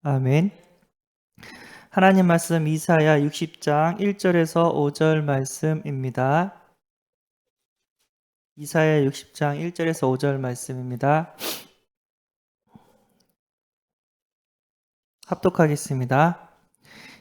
아멘. 하나님 말씀 이사야 60장 1절에서 5절 말씀입니다. 이사야 60장 1절에서 5절 말씀입니다. 합독하겠습니다.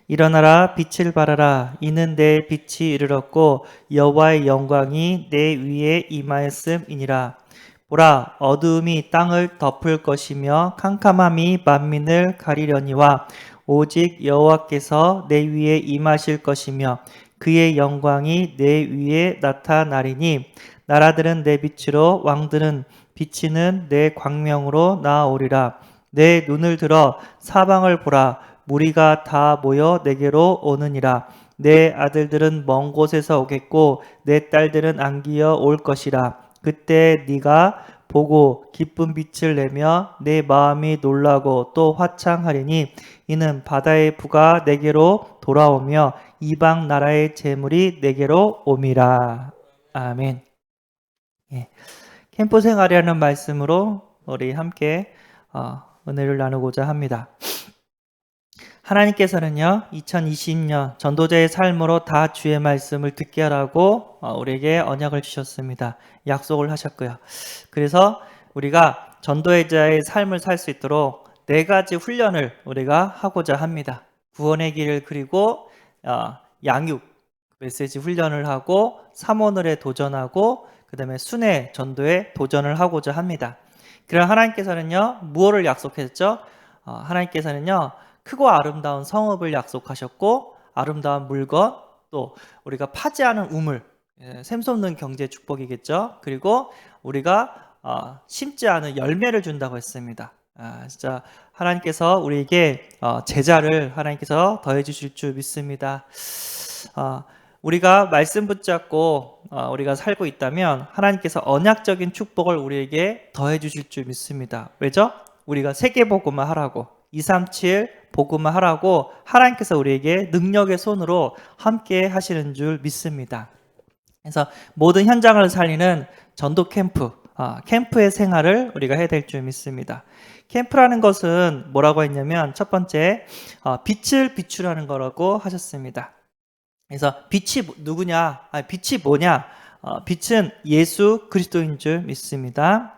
일어나라, 빛을 발하라. 이는 내 빛이 이르렀고 여호와의 영광이 내 위에 임하였음이니라. 보라, 어두움이 땅을 덮을 것이며 캄캄함이 만민을 가리려니와 오직 여호와께서 내 위에 임하실 것이며 그의 영광이 내 위에 나타나리니 나라들은 내 빛으로 왕들은 비치는 내 광명으로 나아오리라. 내 눈을 들어 사방을 보라. 무리가 다 모여 내게로 오느니라. 내 아들들은 먼 곳에서 오겠고 내 딸들은 안기어 올 것이라. 그때 네가 보고 기쁜 빛을 내며 내 마음이 놀라고 또 화창하리니 이는 바다의 부가 내게로 돌아오며 이방 나라의 재물이 내게로 옴이라. 아멘. 예. 캠프 생활이라는 말씀으로 우리 함께 은혜를 나누고자 합니다. 하나님께서는요, 2020년 전도자의 삶으로 다 주의 말씀을 듣게 하라고 우리에게 언약을 주셨습니다. 약속을 하셨고요. 그래서 우리가 전도자의 삶을 살 수 있도록 4가지 훈련을 우리가 하고자 합니다. 구원의 길을 그리고 양육, 메시지 훈련을 하고 사모늘에 도전하고 그 다음에 순회 전도에 도전을 하고자 합니다. 그럼 하나님께서는요, 무엇을 약속했죠? 하나님께서는요, 크고 아름다운 성읍을 약속하셨고 아름다운 물건, 또 우리가 파지하는 우물, 샘솟는 경제 축복이겠죠. 그리고 우리가 심지 않은 열매를 준다고 했습니다. 진짜 하나님께서 우리에게 제자를 하나님께서 더해 주실 줄 믿습니다. 우리가 말씀 붙잡고 우리가 살고 있다면 하나님께서 언약적인 축복을 우리에게 더해 주실 줄 믿습니다. 왜죠? 우리가 세계복음화 하라고, 237 복음화 하라고 하나님께서 우리에게 능력의 손으로 함께 하시는 줄 믿습니다. 그래서 모든 현장을 살리는 전도 캠프, 캠프의 생활을 우리가 해야 될 줄 믿습니다. 캠프라는 것은 뭐라고 했냐면 첫 번째, 빛을 비추라는 거라고 하셨습니다. 그래서 빛이 누구냐? 빛이 뭐냐? 빛은 예수 그리스도인 줄 믿습니다.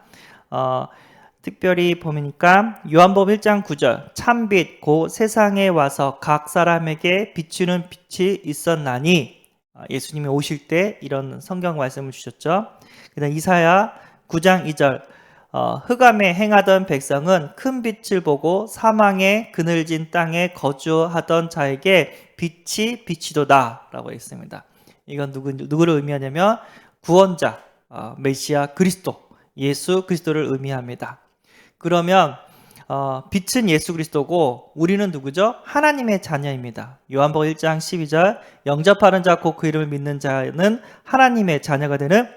특별히 보니까 요한복음 1장 9절, 참빛 곧 세상에 와서 각 사람에게 비추는 빛이 있었나니, 예수님이 오실 때 이런 성경 말씀을 주셨죠. 그다음 이사야 9장 2절, 흑암에 행하던 백성은 큰 빛을 보고 사망의 그늘진 땅에 거주하던 자에게 빛이 비치도다 라고 했습니다. 이건 누구를 의미하냐면 구원자, 메시아 그리스도, 예수 그리스도를 의미합니다. 그러면 빛은 예수 그리스도고 우리는 누구죠? 하나님의 자녀입니다. 요한복음 1장 12절, 영접하는 자 곧 그 이름을 믿는 자는 하나님의 자녀가 되는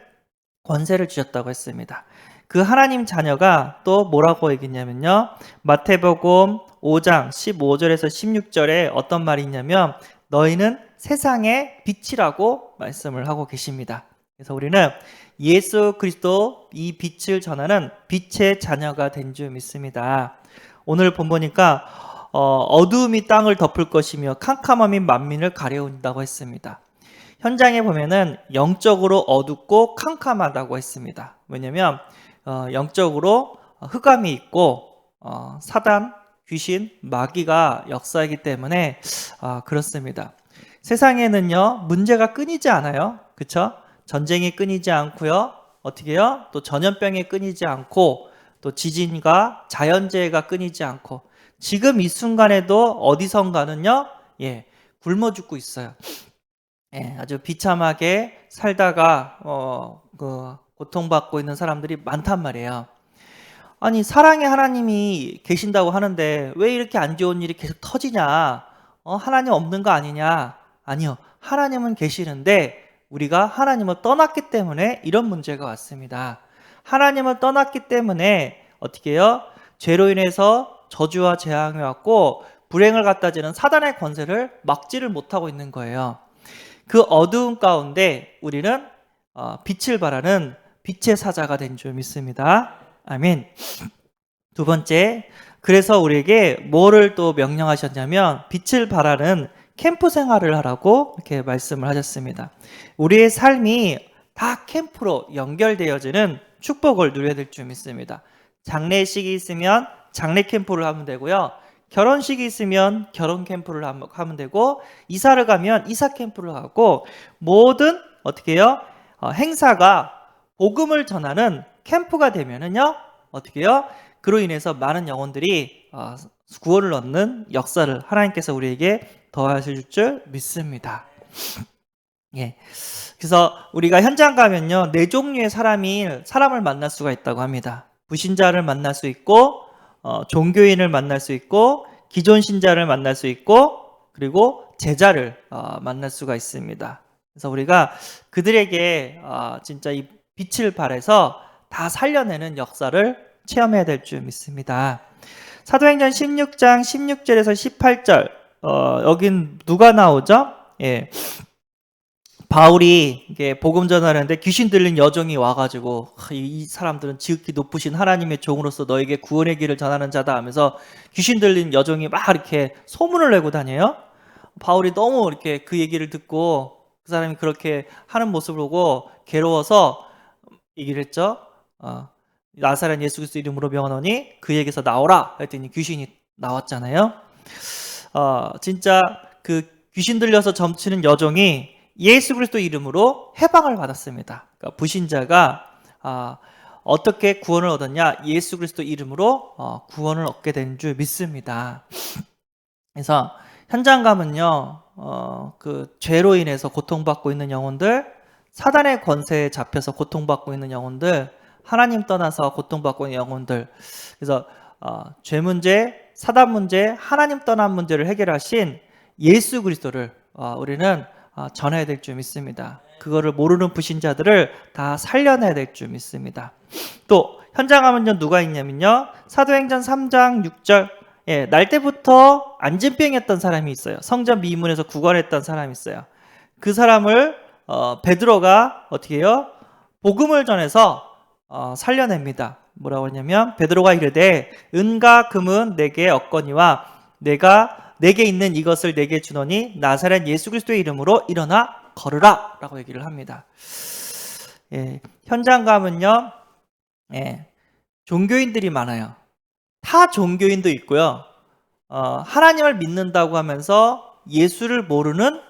권세를 주셨다고 했습니다. 그 하나님 자녀가 또 뭐라고 얘기했냐면요, 마태복음 5장 15절에서 16절에 어떤 말이 있냐면 너희는 세상의 빛이라고 말씀을 하고 계십니다. 그래서 우리는 예수 그리스도 이 빛을 전하는 빛의 자녀가 된 줄 믿습니다. 오늘 보니까 어두움이 땅을 덮을 것이며 캄캄함이 만민을 가려온다고 했습니다. 현장에 보면은 영적으로 어둡고 캄캄하다고 했습니다. 왜냐면 영적으로 흑암이 있고 사단, 귀신, 마귀가 역사이기 때문에 그렇습니다. 세상에는요, 문제가 끊이지 않아요. 그렇죠? 전쟁이 끊이지 않고요. 어떻게 해요? 또 전염병이 끊이지 않고 또 지진과 자연재해가 끊이지 않고 지금 이 순간에도 어디선가는요, 굶어 죽고 있어요. 아주 비참하게 살다가 고통받고 있는 사람들이 많단 말이에요. 아니, 사랑의 하나님이 계신다고 하는데 왜 이렇게 안 좋은 일이 계속 터지냐? 하나님 없는 거 아니냐? 아니요. 하나님은 계시는데 우리가 하나님을 떠났기 때문에 이런 문제가 왔습니다. 하나님을 떠났기 때문에 어떻게 해요? 죄로 인해서 저주와 재앙이 왔고 불행을 갖다 주는 사단의 권세를 막지를 못하고 있는 거예요. 그 어두운 가운데 우리는 빛을 발하는 빛의 사자가 된 줄 믿습니다. 아멘. 두 번째, 그래서 우리에게 뭐를 또 명령하셨냐면 빛을 발하는 캠프 생활을 하라고 이렇게 말씀을 하셨습니다. 우리의 삶이 다 캠프로 연결되어지는 축복을 누려야 될 줄 믿습니다. 장례식이 있으면 장례 캠프를 하면 되고요. 결혼식이 있으면 결혼 캠프를 하면 되고, 이사를 가면 이사 캠프를 하고, 모든 어떻게 해요? 행사가 복음을 전하는 캠프가 되면은요, 어떻게 해요? 그로 인해서 많은 영혼들이 구원을 얻는 역사를 하나님께서 우리에게 더하실 줄 믿습니다. 예. 그래서 우리가 현장 가면요, 네 종류의 사람을 만날 수가 있다고 합니다. 불신자를 만날 수 있고, 종교인을 만날 수 있고, 기존 신자를 만날 수 있고, 그리고 제자를 만날 수가 있습니다. 그래서 우리가 그들에게 진짜 이 빛을 발해서 다 살려내는 역사를 체험해야 될 줄 믿습니다. 사도행전 16장 16절에서 18절, 여긴 누가 나오죠? 예. 바울이 이게 복음 전하는데 귀신 들린 여종이 와가지고, 이 사람들은 지극히 높으신 하나님의 종으로서 너에게 구원의 길을 전하는 자다 하면서 귀신 들린 여종이 막 이렇게 소문을 내고 다녀요. 바울이 너무 이렇게 그 얘기를 듣고 그 사람이 그렇게 하는 모습을 보고 괴로워서 얘기를 했죠. 나사렛 예수 그리스도 이름으로 명하노니 그에게서 나오라 했더니 귀신이 나왔잖아요. 진짜 그 귀신 들려서 점치는 여종이 예수 그리스도 이름으로 해방을 받았습니다. 그러니까 불신자가 어떻게 구원을 얻었냐? 예수 그리스도 이름으로 구원을 얻게 된 줄 믿습니다. 그래서 현장 가면요, 그 죄로 인해서 고통받고 있는 영혼들, 사단의 권세에 잡혀서 고통받고 있는 영혼들, 하나님 떠나서 고통받고 있는 영혼들, 그래서 죄 문제, 사단 문제, 하나님 떠난 문제를 해결하신 예수 그리스도를 우리는 전해야 될 줄 믿습니다. 그거를 모르는 불신자들을 다 살려내야 될 줄 믿습니다. 또 현장 가면요, 누가 있냐면요, 사도행전 3장 6절, 날 때부터 안진병이었던 사람이 있어요. 성전 미문에서 구걸했던 사람이 있어요. 그 사람을 베드로가 어떻게 해요? 복음을 전해서 살려냅니다. 뭐라고 하냐면, 베드로가 이르되 은과 금은 내게 없거니와 내게 있는 이것을 내게 주노니 나사렛 예수 그리스도의 이름으로 일어나 걸으라 라고 얘기를 합니다. 현장 가면요, 종교인들이 많아요. 타 종교인도 있고요, 하나님을 믿는다고 하면서 예수를 모르는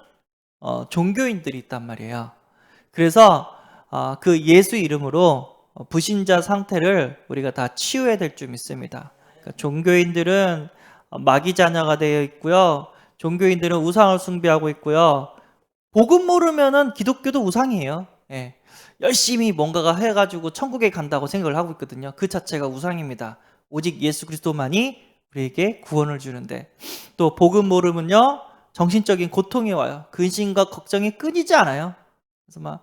종교인들이 있단 말이에요. 그래서 그 예수 이름으로 불신자 상태를 우리가 다 치유해야 될 줄 믿습니다. 그러니까 종교인들은 마귀 자녀가 되어 있고요, 종교인들은 우상을 숭배하고 있고요, 복음 모르면은 기독교도 우상이에요. 열심히 뭔가가 해가지고 천국에 간다고 생각을 하고 있거든요. 그 자체가 우상입니다. 오직 예수 그리스도만이 우리에게 구원을 주는데, 또 복음 모르면요, 정신적인 고통이 와요. 근심과 걱정이 끊이지 않아요. 그래서 막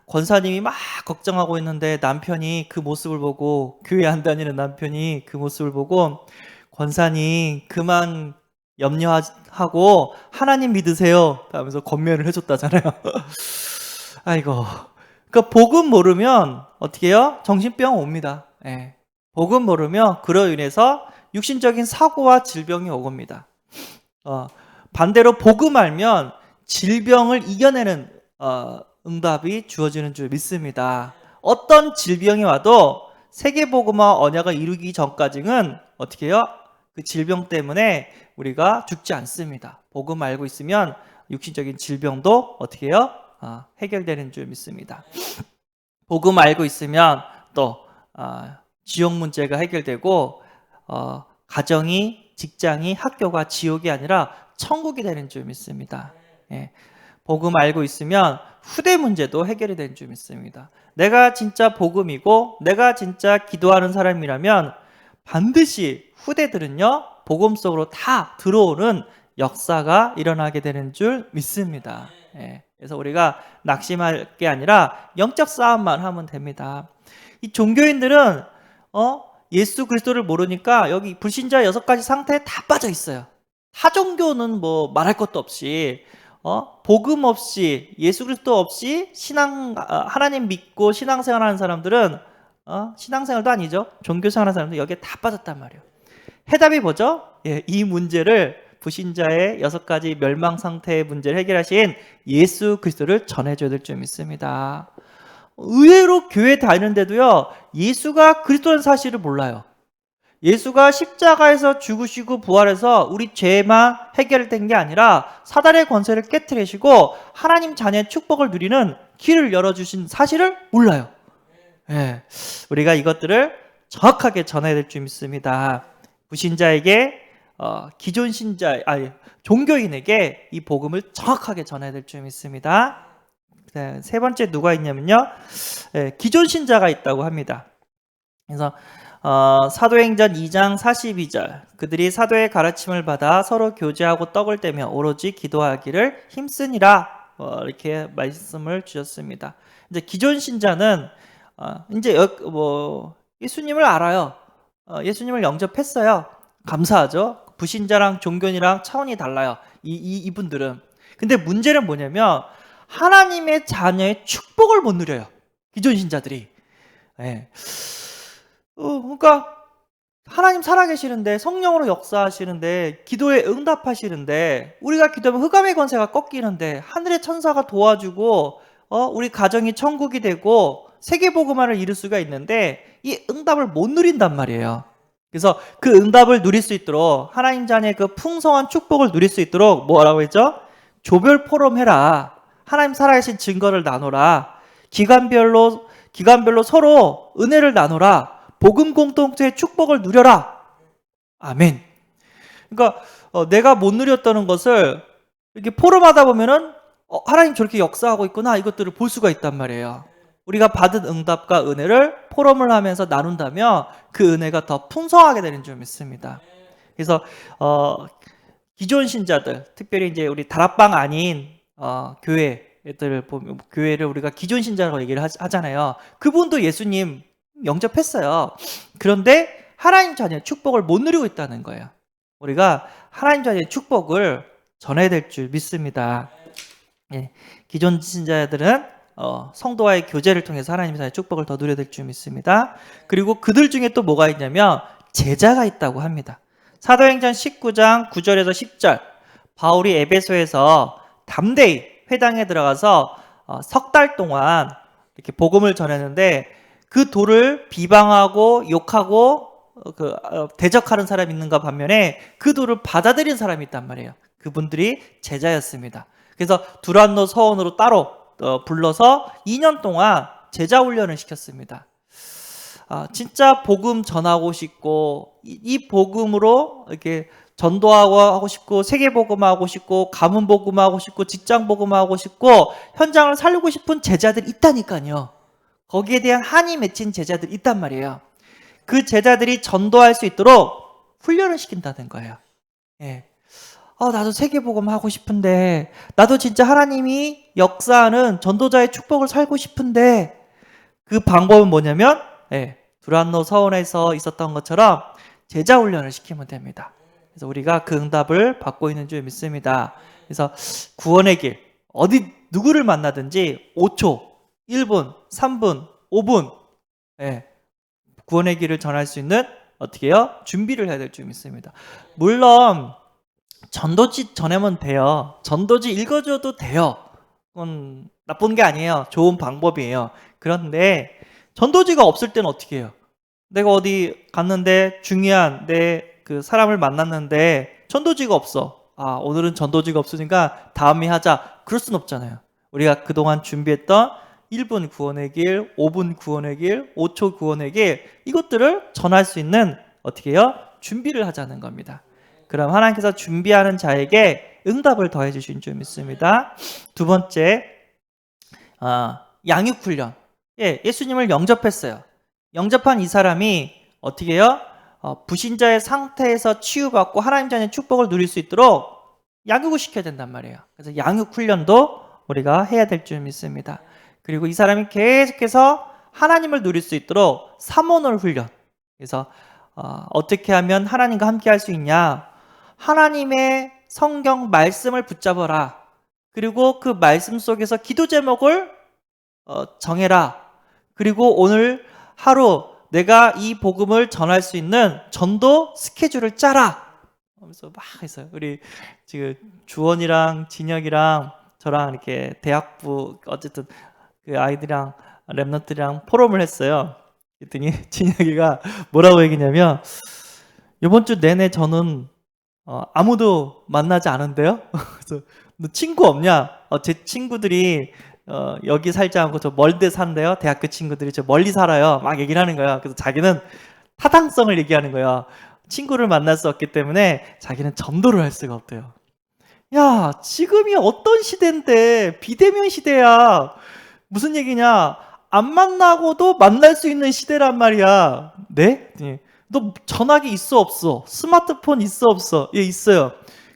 권사님이 막 걱정하고 있는데 남편이 그 모습을 보고, 교회 안 다니는 남편이 그 모습을 보고, 권사님 그만 염려하고 하나님 믿으세요 하면서 권면을 해줬다잖아요. 아이고, 그러니까 복음 모르면 어떻게 해요? 정신병 옵니다. 복음 모르면 그로 인해서 육신적인 사고와 질병이 오겁니다. 반대로 복음 알면 질병을 이겨내는 응답이 주어지는 줄 믿습니다. 어떤 질병이 와도 세계복음화 언약을 이루기 전까지는 어떻게 해요? 그 질병 때문에 우리가 죽지 않습니다. 복음 알고 있으면 육신적인 질병도 어떻게 해요? 해결되는 줄 믿습니다. 복음 알고 있으면 또 지옥 문제가 해결되고, 가정이, 직장이, 학교가 지옥이 아니라 천국이 되는 줄 믿습니다. 복음 알고 있으면 후대 문제도 해결이 되는 줄 믿습니다. 내가 진짜 복음이고 내가 진짜 기도하는 사람이라면 반드시 후대들은요, 복음 속으로 다 들어오는 역사가 일어나게 되는 줄 믿습니다. 그래서 우리가 낙심할 게 아니라 영적 싸움만 하면 됩니다. 이 종교인들은 예수 그리스도를 모르니까 여기 불신자 6가지 상태에 다 빠져 있어요. 타종교는 뭐 말할 것도 없이, 복음 없이, 예수 그리스도 없이 하나님 믿고 신앙생활하는 사람들은 신앙생활도 아니죠, 종교생활하는 사람들 여기에 다 빠졌단 말이에요. 해답이 뭐죠? 예, 이 문제를 불신자의 6가지 멸망 상태의 문제를 해결하신 예수 그리스도를 전해줘야 될 줄 믿습니다. 의외로 교회 다니는데도요, 예수가 그리스도라는 사실을 몰라요. 예수가 십자가에서 죽으시고 부활해서 우리 죄만 해결된 게 아니라 사단의 권세를 깨트리시고 하나님 자녀의 축복을 누리는 길을 열어주신 사실을 몰라요. 예, 우리가 이것들을 정확하게 전해야 될 줄 믿습니다. 불신자에게 기존 신자, 종교인에게 이 복음을 정확하게 전해야 될 줄 믿습니다. 네, 세 번째 누가 있냐면요, 기존 신자가 있다고 합니다. 그래서 사도행전 2장 42절, 그들이 사도의 가르침을 받아 서로 교제하고 떡을 떼며 오로지 기도하기를 힘쓰니라, 이렇게 말씀을 주셨습니다. 이제 기존 신자는 이제 예수님을 알아요. 예수님을 영접했어요. 감사하죠. 불신자랑 종교인이랑 차원이 달라요. 이분들은. 근데 문제는 뭐냐면 하나님의 자녀의 축복을 못 누려요. 기존 신자들이. 네. 그러니까 하나님 살아계시는데, 성령으로 역사하시는데, 기도에 응답하시는데, 우리가 기도하면 흑암의 권세가 꺾이는데, 하늘의 천사가 도와주고 우리 가정이 천국이 되고 세계복음화를 이룰 수가 있는데 이 응답을 못 누린단 말이에요. 그래서 그 응답을 누릴 수 있도록, 하나님 자녀의 그 풍성한 축복을 누릴 수 있도록 뭐라고 했죠? 조별 포럼 해라. 하나님 살아계신 증거를 나눠라. 기간별로 서로 은혜를 나눠라. 복음 공동체의 축복을 누려라. 아멘. 그러니까 내가 못 누렸다는 것을 이렇게 포럼하다 보면은 하나님 저렇게 역사하고 있구나, 이것들을 볼 수가 있단 말이에요. 우리가 받은 응답과 은혜를 포럼을 하면서 나눈다면 그 은혜가 더 풍성하게 되는 줄 믿습니다. 그래서 기존 신자들, 특별히 이제 우리 다락방 아닌 교회들 보면, 교회를 우리가 기존 신자라고 얘기를 하잖아요. 그분도 예수님 영접했어요. 그런데 하나님 자녀의 축복을 못 누리고 있다는 거예요. 우리가 하나님 자녀의 축복을 전해야 될 줄 믿습니다. 예, 기존 신자들은 성도와의 교제를 통해서 하나님 자녀의 축복을 더 누려야 될 줄 믿습니다. 그리고 그들 중에 또 뭐가 있냐면 제자가 있다고 합니다. 사도행전 19장 9절에서 10절, 바울이 에베소에서 담대히 회당에 들어가서 석 달 동안 이렇게 복음을 전했는데 그 도를 비방하고 욕하고 대적하는 사람이 있는가 반면에 그 도를 받아들인 사람이 있단 말이에요. 그분들이 제자였습니다. 그래서 두란노 서원으로 따로 불러서 2년 동안 제자 훈련을 시켰습니다. 진짜 복음 전하고 싶고 이 복음으로 이렇게 전도하고 싶고 세계 복음하고 싶고 가문 복음하고 싶고 직장 복음하고 싶고 현장을 살리고 싶은 제자들이 있다니까요. 거기에 대한 한이 맺힌 제자들이 있단 말이에요. 그 제자들이 전도할 수 있도록 훈련을 시킨다는 거예요. 예. 나도 세계복음 하고 싶은데, 나도 진짜 하나님이 역사하는 전도자의 축복을 살고 싶은데, 그 방법은 뭐냐면 두란노 서원에서 있었던 것처럼 제자 훈련을 시키면 됩니다. 그래서 우리가 그 응답을 받고 있는 줄 믿습니다. 그래서 구원의 길, 누구를 만나든지 5초, 1분, 3분, 5분 구원의 길을 전할 수 있는 어떻게 해요? 준비를 해야 될 줄 믿습니다. 물론 전도지 전하면 돼요. 전도지 읽어줘도 돼요. 그건 나쁜 게 아니에요. 좋은 방법이에요. 그런데 전도지가 없을 때는 어떻게 해요? 내가 어디 갔는데 중요한 그 사람을 만났는데 전도지가 없어. 오늘은 전도지가 없으니까 다음에 하자. 그럴 순 없잖아요. 우리가 그동안 준비했던 1분 구원의 길, 5분 구원의 길, 5초 구원의 길, 이것들을 전할 수 있는 어떻게 해요? 준비를 하자는 겁니다. 그럼 하나님께서 준비하는 자에게 응답을 더해 주신 줄 믿습니다. 두 번째, 양육훈련. 예수님을 영접했어요. 영접한 이 사람이 어떻게 해요? 불신자의 상태에서 치유받고 하나님 자녀의 축복을 누릴 수 있도록 양육을 시켜야 된단 말이에요. 그래서 양육훈련도 우리가 해야 될 줄 믿습니다. 그리고 이 사람이 계속해서 하나님을 누릴 수 있도록 사모놀 훈련. 그래서 어떻게 하면 하나님과 함께 할 수 있냐? 하나님의 성경 말씀을 붙잡아라. 그리고 그 말씀 속에서 기도 제목을 정해라. 그리고 오늘 하루 내가 이 복음을 전할 수 있는 전도 스케줄을 짜라. 하면서 막 했어요. 우리 지금 주원이랑 진혁이랑 저랑 이렇게 대학부 어쨌든 그 아이들이랑 랩런트랑 포럼을 했어요. 그랬더니 진혁이가 뭐라고 얘기냐면 이번 주 내내 저는 아무도 만나지 않은데요. 그래서 너 친구 없냐? 제 친구들이 여기 살지 않고 저 멀데 산대요. 대학교 친구들이 저 멀리 살아요. 막 얘기를 하는 거야. 그래서 자기는 타당성을 얘기하는 거야. 친구를 만날 수 없기 때문에 자기는 전도를 할 수가 없대요. 야, 지금이 어떤 시대인데 비대면 시대야. 무슨 얘기냐? 안 만나고도 만날 수 있는 시대란 말이야. 네? 너 전화기 있어 없어? 스마트폰 있어 없어? 예, 있어요.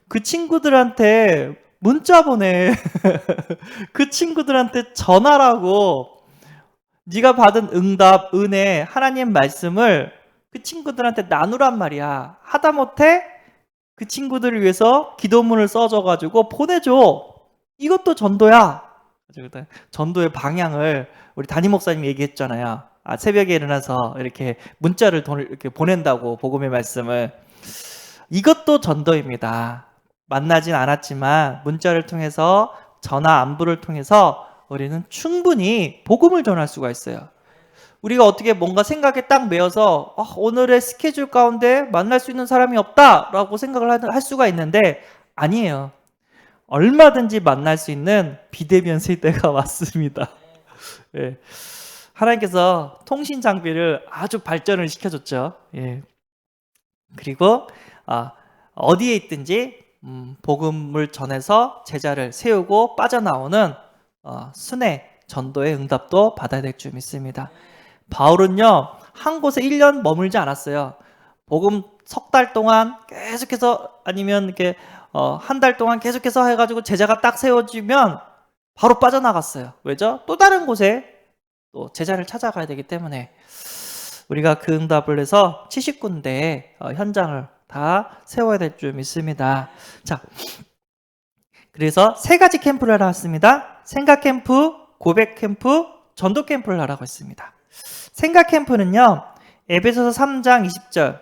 그 친구들한테 문자 보내. 그 친구들한테 전화라고. 네가 받은 응답, 은혜, 하나님 말씀을 그 친구들한테 나누란 말이야. 하다못해 그 친구들을 위해서 기도문을 써줘가지고 보내줘. 이것도 전도야. 전도의 방향을 우리 담임 목사님이 얘기했잖아요. 새벽에 일어나서 이렇게 문자를 이렇게 보낸다고 복음의 말씀을. 이것도 전도입니다. 만나진 않았지만 문자를 통해서 전화 안부를 통해서 우리는 충분히 복음을 전할 수가 있어요. 우리가 어떻게 뭔가 생각에 딱 매여서 오늘의 스케줄 가운데 만날 수 있는 사람이 없다라고 생각을 할 수가 있는데 아니에요. 얼마든지 만날 수 있는 비대면 세대가 왔습니다. 예. 하나님께서 통신 장비를 아주 발전을 시켜줬죠. 예. 그리고 어디에 있든지 복음을 전해서 제자를 세우고 빠져나오는 순회 전도의 응답도 받아야 될 줄 믿습니다. 바울은요 한 곳에 1년 머물지 않았어요. 복음 석 달 동안 계속해서 아니면 이렇게 한 달 동안 계속해서 해가지고 제자가 딱 세워지면 바로 빠져나갔어요. 왜죠? 또 다른 곳에 또 제자를 찾아가야 되기 때문에 우리가 그 응답을 해서 70군데 현장을 다 세워야 될 줄 믿습니다. 자, 그래서 세 가지 캠프를 나왔습니다. 생각 캠프, 고백 캠프, 전도 캠프를 하라고 했습니다. 생각 캠프는요, 에베소서 3장 20절.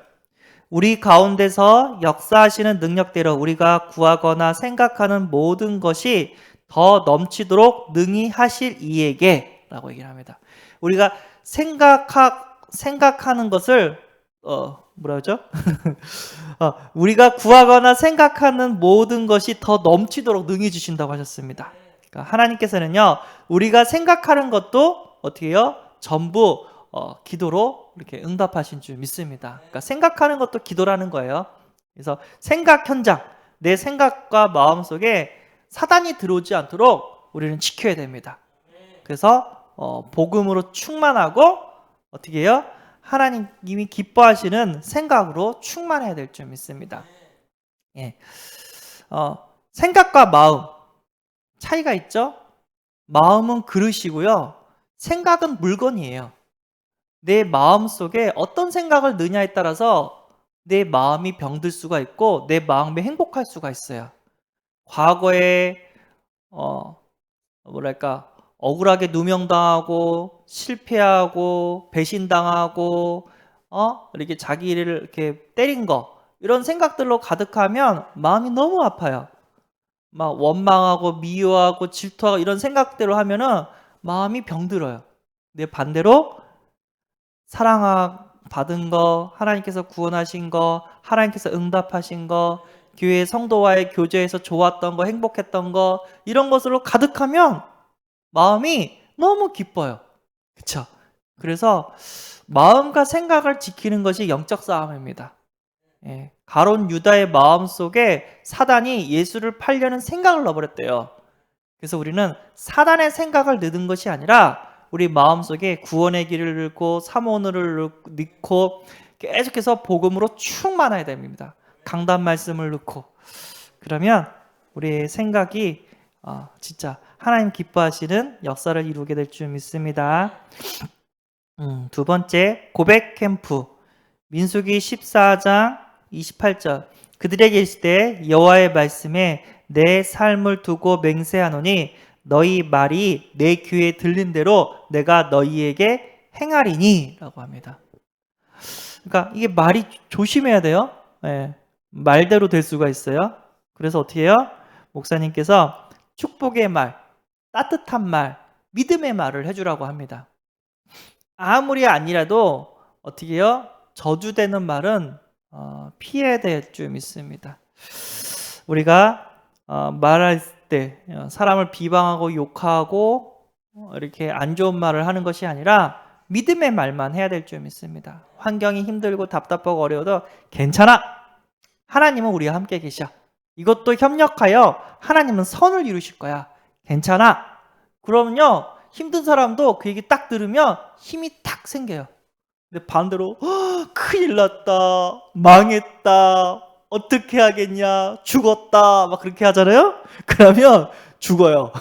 우리 가운데서 역사하시는 능력대로 우리가 구하거나 생각하는 모든 것이 더 넘치도록 능히 하실 이에게 라고 얘기를 합니다. 우리가 생각하는 것을 뭐라 그러죠? 우리가 구하거나 생각하는 모든 것이 더 넘치도록 능히 주신다고 하셨습니다. 그러니까 하나님께서는요, 우리가 생각하는 것도 어떻게 해요? 전부 기도로 이렇게 응답하신 줄 믿습니다. 그러니까 생각하는 것도 기도라는 거예요. 그래서 생각 현장, 내 생각과 마음 속에 사단이 들어오지 않도록 우리는 지켜야 됩니다. 그래서 복음으로 충만하고 어떻게 해요? 하나님이 기뻐하시는 생각으로 충만해야 될 줄 믿습니다. 예. 생각과 마음 차이가 있죠? 마음은 그릇이고요. 생각은 물건이에요. 내 마음 속에 어떤 생각을 넣냐에 따라서 내 마음이 병들 수가 있고 내 마음이 행복할 수가 있어요. 과거에 억울하게 누명당하고 실패하고 배신당하고 이렇게 자기를 이렇게 때린 거 이런 생각들로 가득하면 마음이 너무 아파요. 막 원망하고 미워하고 질투하고 이런 생각대로 하면은 마음이 병들어요. 근데 반대로 사랑받은 거, 하나님께서 구원하신 거, 하나님께서 응답하신 거, 교회 성도와의 교제에서 좋았던 거, 행복했던 거 이런 것으로 가득하면 마음이 너무 기뻐요. 그렇죠? 그래서 마음과 생각을 지키는 것이 영적 싸움입니다. 예, 가룟 유다의 마음 속에 사단이 예수를 팔려는 생각을 넣어버렸대요. 그래서 우리는 사단의 생각을 넣는 것이 아니라 우리 마음속에 구원의 길을 넣고 사모를 넣고 계속해서 복음으로 충만해야 됩니다. 강단 말씀을 넣고 그러면 우리의 생각이 진짜 하나님 기뻐하시는 역사를 이루게 될 줄 믿습니다. 두 번째 고백 캠프 민수기 14장 28절 그들에게 이르시되 여호와의 말씀에 내 삶을 두고 맹세하노니 너희 말이 내 귀에 들린 대로 내가 너희에게 행하리니 라고 합니다. 그러니까 이게 말이 조심해야 돼요. 예, 말대로 될 수가 있어요. 그래서 어떻게 해요? 목사님께서 축복의 말, 따뜻한 말, 믿음의 말을 해주라고 합니다. 아무리 아니라도 어떻게 해요? 저주되는 말은 피해야 될 줄 믿습니다. 우리가 말할 때 사람을 비방하고 욕하고 이렇게 안 좋은 말을 하는 것이 아니라 믿음의 말만 해야 될 줄 믿습니다. 환경이 힘들고 답답하고 어려워도 괜찮아. 하나님은 우리와 함께 계셔. 이것도 협력하여 하나님은 선을 이루실 거야. 괜찮아. 그러면요, 힘든 사람도 그 얘기 딱 들으면 힘이 딱 생겨요. 근데 반대로 큰일 났다, 망했다, 어떻게 하겠냐, 죽었다 막 그렇게 하잖아요. 그러면 죽어요.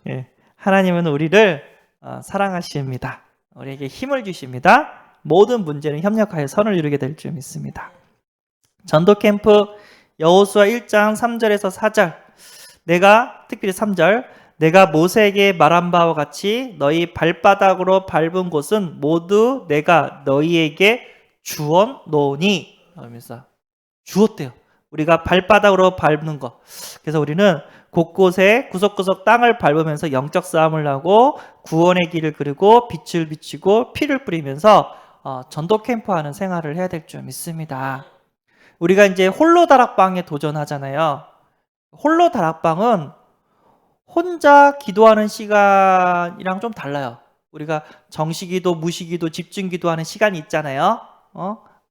예, 하나님은 우리를 사랑하십니다. 우리에게 힘을 주십니다. 모든 문제는 협력하여 선을 이루게 될 줄 믿습니다. 전도 캠프 여호수아 1장 3절에서 4절, 내가 특별히 3절, 내가 모세에게 말한 바와 같이 너희 발바닥으로 밟은 곳은 모두 내가 너희에게 주었노니, 하면서 주었대요. 우리가 발바닥으로 밟는 거. 그래서 우리는 곳곳에 구석구석 땅을 밟으면서 영적 싸움을 하고 구원의 길을 그리고 빛을 비치고 피를 뿌리면서 전도 캠프하는 생활을 해야 될 줄 믿습니다. 우리가 이제 홀로 다락방에 도전하잖아요. 홀로 다락방은 혼자 기도하는 시간이랑 좀 달라요. 우리가 정시기도, 무시기도, 집중기도 하는 시간이 있잖아요.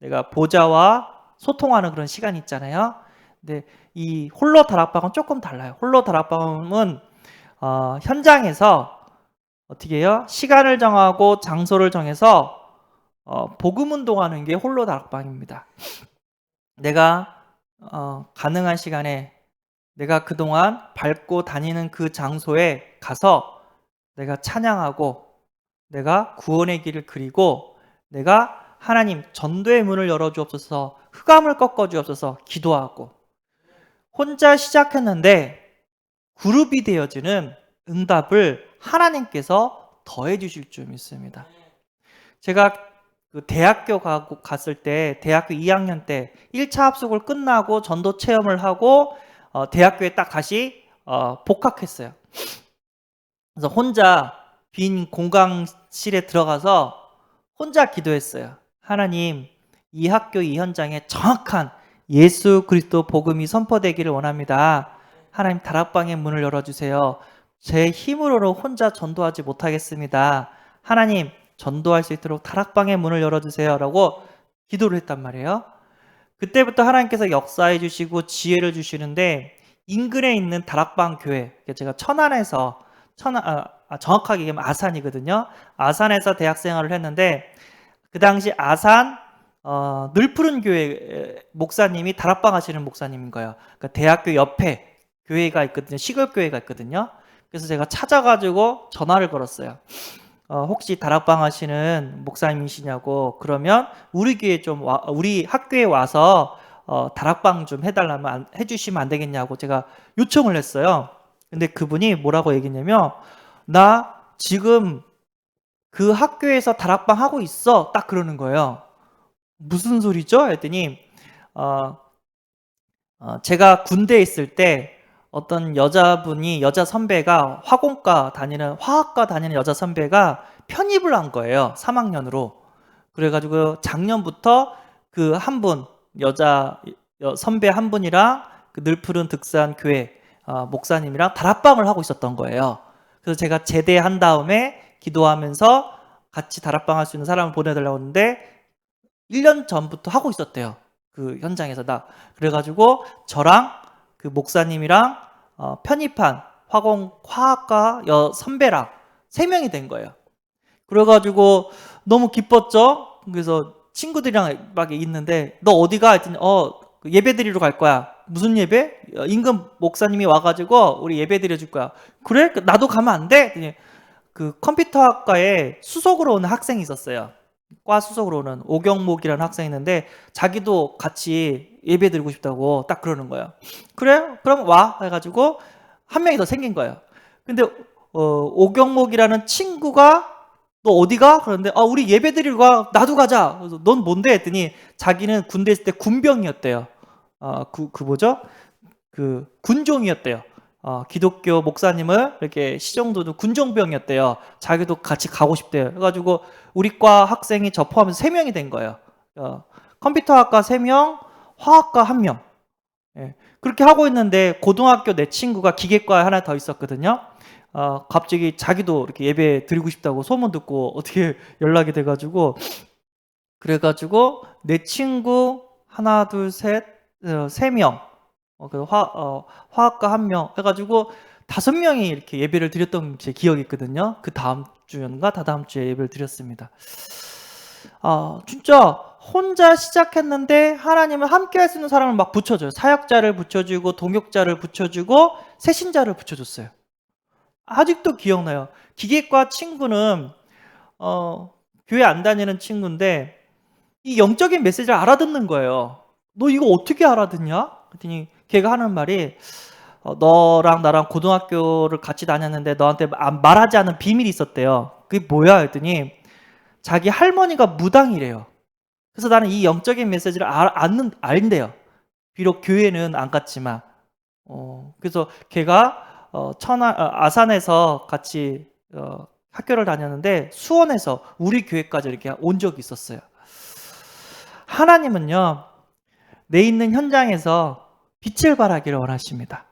내가 보좌와 소통하는 그런 시간이 있잖아요. 근데 이 홀로 다락방은 조금 달라요. 홀로 다락방은 현장에서 어떻게 해요? 시간을 정하고 장소를 정해서 복음 운동하는 게 홀로 다락방입니다. 내가 가능한 시간에 내가 그동안 밟고 다니는 그 장소에 가서 내가 찬양하고 내가 구원의 길을 그리고 내가 하나님 전도의 문을 열어주옵소서, 흑암을 꺾어주옵소서 기도하고, 혼자 시작했는데 그룹이 되어지는 응답을 하나님께서 더해 주실 줄 믿습니다. 제가 그 대학교 갔을 때, 대학교 2학년 때 1차 합숙을 끝나고 전도 체험을 하고 대학교에 딱 다시 복학했어요. 그래서 혼자 빈 공강실에 들어가서 혼자 기도했어요. 하나님, 이 학교 이 현장에 정확한 예수 그리스도 복음이 선포되기를 원합니다. 하나님, 다락방의 문을 열어주세요. 제 힘으로는 혼자 전도하지 못하겠습니다. 하나님, 전도할 수 있도록 다락방의 문을 열어주세요 라고 기도를 했단 말이에요. 그때부터 하나님께서 역사해 주시고 지혜를 주시는데, 인근에 있는 다락방 교회, 제가 천안에서 정확하게 얘기하면 아산이거든요. 아산에서 대학생활을 했는데 그 당시 아산 늘푸른 교회 목사님이 다락방 하시는 목사님인 거예요. 그러니까 대학교 옆에 교회가 있거든요. 시골 교회가 있거든요. 그래서 제가 찾아가지고 전화를 걸었어요. 혹시 다락방 하시는 목사님이시냐고. 그러면 우리 교회 우리 학교에 와서 다락방 좀 해주시면 안 되겠냐고 제가 요청을 했어요. 근데 그분이 뭐라고 얘기했냐면, 나 지금 그 학교에서 다락방 하고 있어. 딱 그러는 거예요. 무슨 소리죠? 했더니 제가 군대에 있을 때 어떤 여자 선배가 화학과 다니는 여자 선배가 편입을 한 거예요. 3학년으로. 그래가지고 작년부터 그 한 분, 여자 선배 한 분이랑 그 늘푸른 득산 교회 목사님이랑 다락방을 하고 있었던 거예요. 그래서 제가 제대한 다음에 기도하면서 같이 다락방 할 수 있는 사람을 보내달라고 했는데 1년 전부터 하고 있었대요. 그 현장에서. 그래가지고 저랑 그 목사님이랑 편입한 화학과 선배랑 3명이 된 거예요. 그래가지고 너무 기뻤죠. 그래서 친구들이랑 막 있는데, 너 어디가? 했더니 예배 드리러 갈 거야. 무슨 예배? 임금 목사님이 와가지고 우리 예배 드려줄 거야. 그래? 나도 가면 안 돼? 했더니 그 컴퓨터학과에 수석으로 오는 학생이 있었어요. 과 수석으로 오는 오경목이라는 학생이 있는데 자기도 같이 예배 드리고 싶다고 딱 그러는 거예요. 그래? 그럼 와 해가지고 한 명이 더 생긴 거예요. 근데 오경목이라는 친구가 너 어디가? 그런데 우리 예배 드리러 가. 나도 가자. 그래서 넌 뭔데? 했더니 자기는 군대 있을 때 군병이었대요. 뭐죠? 그 군종이었대요. 기독교 목사님을 이렇게 시정도는 군종병이었대요. 자기도 같이 가고 싶대요. 그래가지고 우리 과 학생이 저 포함해서 3명이 된 거예요. 컴퓨터학과 3명, 화학과 1명. 예. 그렇게 하고 있는데 고등학교 내 친구가 기계과에 하나 더 있었거든요. 갑자기 자기도 이렇게 예배 드리고 싶다고 소문 듣고 어떻게 연락이 돼가지고 그래가지고 내 친구 하나, 둘, 셋, 3명, 화학과 1명 해가지고 5명이 이렇게 예배를 드렸던 제 기억이 있거든요. 그 다음 주였는가 다다음 주에 예배를 드렸습니다. 진짜 혼자 시작했는데 하나님은 함께 할 수 있는 사람을 막 붙여줘요. 사역자를 붙여주고 동역자를 붙여주고 새신자를 붙여줬어요. 아직도 기억나요. 기계과 친구는 교회 안 다니는 친구인데 이 영적인 메시지를 알아듣는 거예요. 너 이거 어떻게 알아듣냐? 그랬더니 걔가 하는 말이 너랑 나랑 고등학교를 같이 다녔는데 너한테 말하지 않은 비밀이 있었대요. 그게 뭐야? 했더니 자기 할머니가 무당이래요. 그래서 나는 이 영적인 메시지를 알인대요. 비록 교회는 안 갔지만. 그래서 걔가 아산에서 같이 학교를 다녔는데 수원에서 우리 교회까지 이렇게 온 적이 있었어요. 하나님은요, 내 있는 현장에서 빛을 발하기를 원하십니다.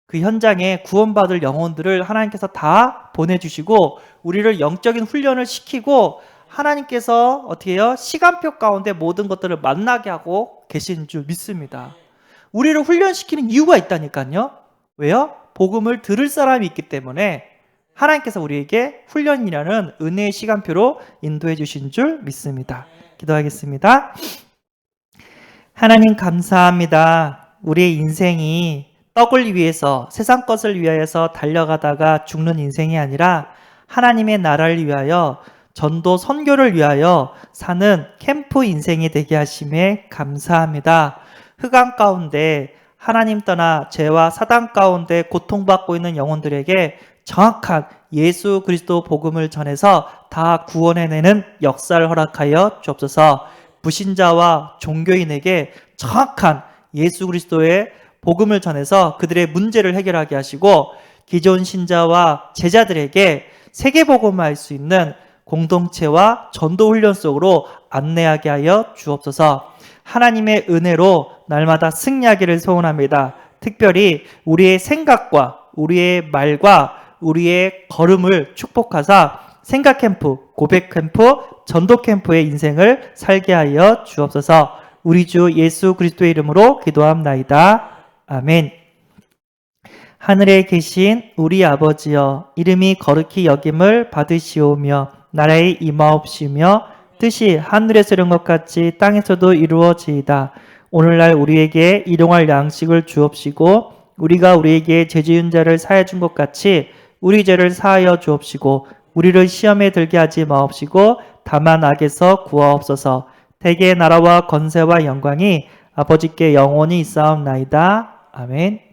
그 현장에 구원받을 영혼들을 하나님께서 다 보내주시고 우리를 영적인 훈련을 시키고 하나님께서 어떻게 해요? 시간표 가운데 모든 것들을 만나게 하고 계신 줄 믿습니다. 우리를 훈련시키는 이유가 있다니까요. 왜요? 복음을 들을 사람이 있기 때문에 하나님께서 우리에게 훈련이라는 은혜의 시간표로 인도해 주신 줄 믿습니다. 기도하겠습니다. 하나님 감사합니다. 우리의 인생이 떡을 위해서 세상 것을 위하여서 달려가다가 죽는 인생이 아니라 하나님의 나라를 위하여 전도 선교를 위하여 사는 캠프 인생이 되게 하심에 감사합니다. 흑암 가운데 하나님 떠나 죄와 사단 가운데 고통받고 있는 영혼들에게 정확한 예수 그리스도 복음을 전해서 다 구원해내는 역사를 허락하여 주옵소서. 불신자와 종교인에게 정확한 예수 그리스도의 복음을 전해서 그들의 문제를 해결하게 하시고 기존 신자와 제자들에게 세계복음을 할 수 있는 공동체와 전도훈련 속으로 안내하게 하여 주옵소서. 하나님의 은혜로 날마다 승리하기를 소원합니다. 특별히 우리의 생각과 우리의 말과 우리의 걸음을 축복하사 생각 캠프, 고백 캠프, 전도 캠프의 인생을 살게 하여 주옵소서. 우리 주 예수 그리스도의 이름으로 기도합나이다. 아멘. 하늘에 계신 우리 아버지여, 이름이 거룩히 여김을 받으시오며 나라의 임하옵시며 뜻이 하늘에서 이룬 것 같이 땅에서도 이루어지이다. 오늘날 우리에게 일용할 양식을 주옵시고 우리가 우리에게 죄 지은 자를 사하여 준 것 같이 우리 죄를 사하여 주옵시고 우리를 시험에 들게 하지 마옵시고 다만 악에서 구하옵소서. 대개 나라와 권세와 영광이 아버지께 영원히 있사옵나이다. 아멘.